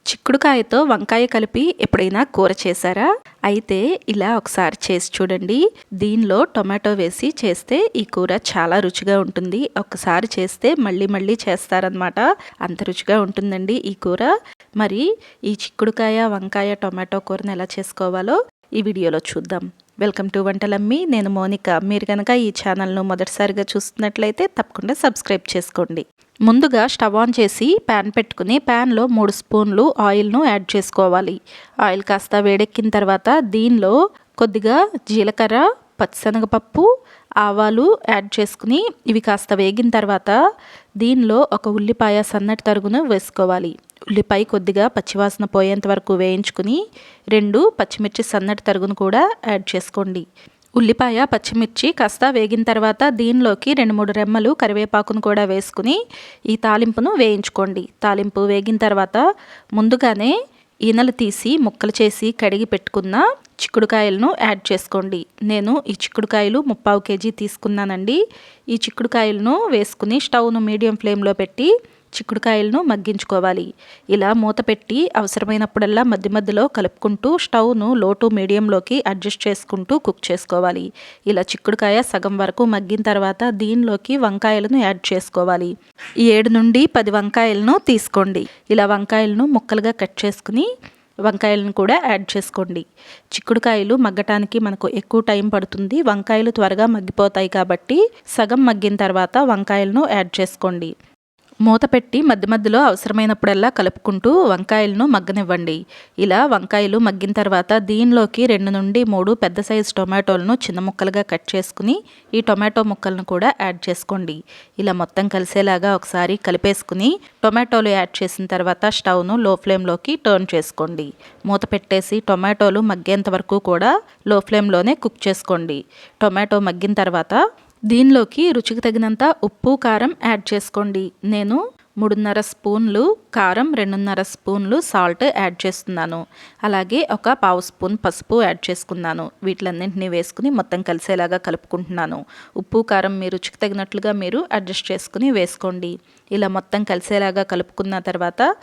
చిక్కుడుకాయతో వంకాయ కలిపి ఎప్పుడైనా కూర చేశారా? అయితే ఇలా ఒకసారి చేసి చూడండి. దీనిలో టొమాటో వేసి చేస్తే ఈ కూర చాలా రుచిగా ఉంటుంది. ఒక్కసారి చేస్తే మళ్ళీ మళ్ళీ చేస్తారనమాట. అంత రుచిగా ఉంటుందండి ఈ కూర. మరి ఈ చిక్కుడుకాయ వంకాయ టొమాటో కూరను ఎలా చేసుకోవాలో ఈ వీడియోలో చూద్దాం. Welcome to Vantalammi. నేను మోనిక. మీరు కనుక ఈ ఛానల్ను మొదటిసారిగా చూస్తున్నట్లయితే తప్పకుండా సబ్స్క్రైబ్ చేసుకోండి. ముందుగా స్టవ్ ఆన్ చేసి ప్యాన్ పెట్టుకుని ప్యాన్లో 3 స్పూన్లు ఆయిల్ను యాడ్ చేసుకోవాలి. ఆయిల్ కాస్త వేడెక్కిన తర్వాత దీనిలో కొద్దిగా జీలకర్ర, పచ్చిశనగపప్పు, ఆవాలు యాడ్ చేసుకుని ఇవి కాస్త వేగిన తర్వాత దీనిలో ఒక ఉల్లిపాయ సన్నటి తరుగును వేసుకోవాలి. ఉల్లిపాయ కొద్దిగా పచ్చివాసన పోయేంత వరకు వేయించుకుని 2 పచ్చిమిర్చి సన్నటి తరుగును కూడా యాడ్ చేసుకోండి. ఉల్లిపాయ పచ్చిమిర్చి కాస్త వేగిన తర్వాత దీనిలోకి 2-3 రెమ్మలు కరివేపాకును కూడా వేసుకుని ఈ తాలింపును వేయించుకోండి. తాలింపు వేగిన తర్వాత ముందుగానే ఈనెలు తీసి ముక్కలు చేసి కడిగి పెట్టుకున్న చిక్కుడుకాయలను యాడ్ చేసుకోండి. నేను ఈ చిక్కుడుకాయలు 3/4 కేజీ తీసుకున్నానండి. ఈ చిక్కుడుకాయలను వేసుకుని స్టవ్ను మీడియం ఫ్లేమ్లో పెట్టి చిక్కుడుకాయలను మగ్గించుకోవాలి. ఇలా మూత పెట్టి అవసరమైనప్పుడల్లా మధ్య మధ్యలో కలుపుకుంటూ స్టవ్ను లో టు మీడియంలోకి అడ్జస్ట్ చేసుకుంటూ కుక్ చేసుకోవాలి. ఇలా చిక్కుడుకాయ సగం వరకు మగ్గిన తర్వాత దీనిలోకి వంకాయలను యాడ్ చేసుకోవాలి. 7 నుండి 10 వంకాయలను తీసుకోండి. ఇలా వంకాయలను ముక్కలుగా కట్ చేసుకుని వంకాయలను కూడా యాడ్ చేసుకోండి. చిక్కుడుకాయలు మగ్గటానికి మనకు ఎక్కువ టైం పడుతుంది. వంకాయలు త్వరగా మగ్గిపోతాయి కాబట్టి సగం మగ్గిన తర్వాత వంకాయలను యాడ్ చేసుకోండి. మూత పెట్టి మధ్య మధ్యలో అవసరమైనప్పుడల్లా కలుపుకుంటూ వంకాయలను మగ్గనివ్వండి. ఇలా వంకాయలు మగ్గిన తర్వాత దీనిలోకి 2 నుండి 3 పెద్ద సైజు టొమాటోలను చిన్న ముక్కలుగా కట్ చేసుకుని ఈ టొమాటో ముక్కలను కూడా యాడ్ చేసుకోండి. ఇలా మొత్తం కలిసేలాగా ఒకసారి కలిపేసుకుని టొమాటోలు యాడ్ చేసిన తర్వాత స్టవ్ను లో ఫ్లేమ్లోకి టర్న్ చేసుకోండి. మూత పెట్టేసి టొమాటోలు మగ్గేంత వరకు కూడా లో ఫ్లేమ్లోనే కుక్ చేసుకోండి. టొమాటో మగ్గిన తర్వాత దీనిలోకి రుచికి తగినంత ఉప్పు, కారం యాడ్ చేసుకోండి. నేను 3.5 స్పూన్లు కారం, 2.5 స్పూన్లు సాల్ట్ యాడ్ చేస్తున్నాను. అలాగే ఒక 1/2 స్పూన్ పసుపు యాడ్ చేసుకున్నాను. వీటిలన్నింటినీ వేసుకుని మొత్తం కలిసేలాగా కలుపుకుంటున్నాను. ఉప్పు, కారం మీ రుచికి తగినట్లుగా మీరు అడ్జస్ట్ చేసుకుని వేసుకోండి. ఇలా మొత్తం కలిసేలాగా కలుపుకున్న తర్వాత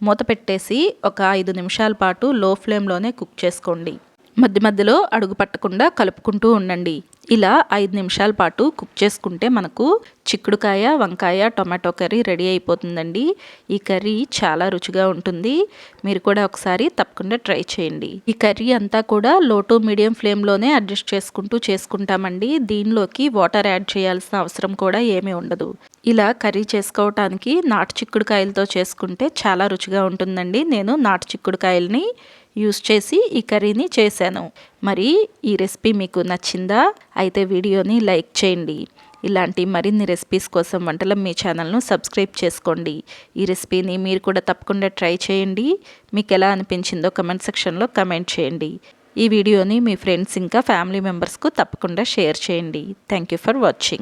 మూత పెట్టేసి ఒక 5 నిమిషాల పాటు లో ఫ్లేమ్లోనే కుక్ చేసుకోండి. మధ్య మధ్యలో అడుగు పట్టకుండా కలుపుకుంటూ ఉండండి. ఇలా 5 నిమిషాల పాటు కుక్ చేసుకుంటే మనకు చిక్కుడుకాయ వంకాయ టొమాటో కర్రీ రెడీ అయిపోతుందండి. ఈ కర్రీ చాలా రుచిగా ఉంటుంది. మీరు కూడా ఒకసారి తప్పకుండా ట్రై చేయండి. ఈ కర్రీ అంతా కూడా లో టు మీడియం ఫ్లేమ్లోనే అడ్జస్ట్ చేసుకుంటూ చేసుకుంటామండి. దీనిలోకి వాటర్ యాడ్ చేయాల్సిన అవసరం కూడా ఏమీ ఉండదు. ఇలా కర్రీ చేసుకోవటానికి నాటు చిక్కుడుకాయలతో చేసుకుంటే చాలా రుచిగా ఉంటుందండి. నేను నాటు చిక్కుడుకాయలని యూస్ చేసి ఈ కర్రీని చేశాను. మరి ఈ రెసిపీ మీకు నచ్చిందా? అయితే వీడియోని లైక్ చేయండి. ఇలాంటి మరిన్ని రెసిపీస్ కోసం వంటలమ్మి ఛానల్ను సబ్స్క్రైబ్ చేసుకోండి. ఈ రెసిపీని మీరు కూడా తప్పకుండా ట్రై చేయండి. మీకు ఎలా అనిపించిందో కమెంట్ సెక్షన్లో కమెంట్ చేయండి. ఈ వీడియోని మీ ఫ్రెండ్స్ ఇంకా ఫ్యామిలీ మెంబర్స్కు తప్పకుండా షేర్ చేయండి. Thank you for watching.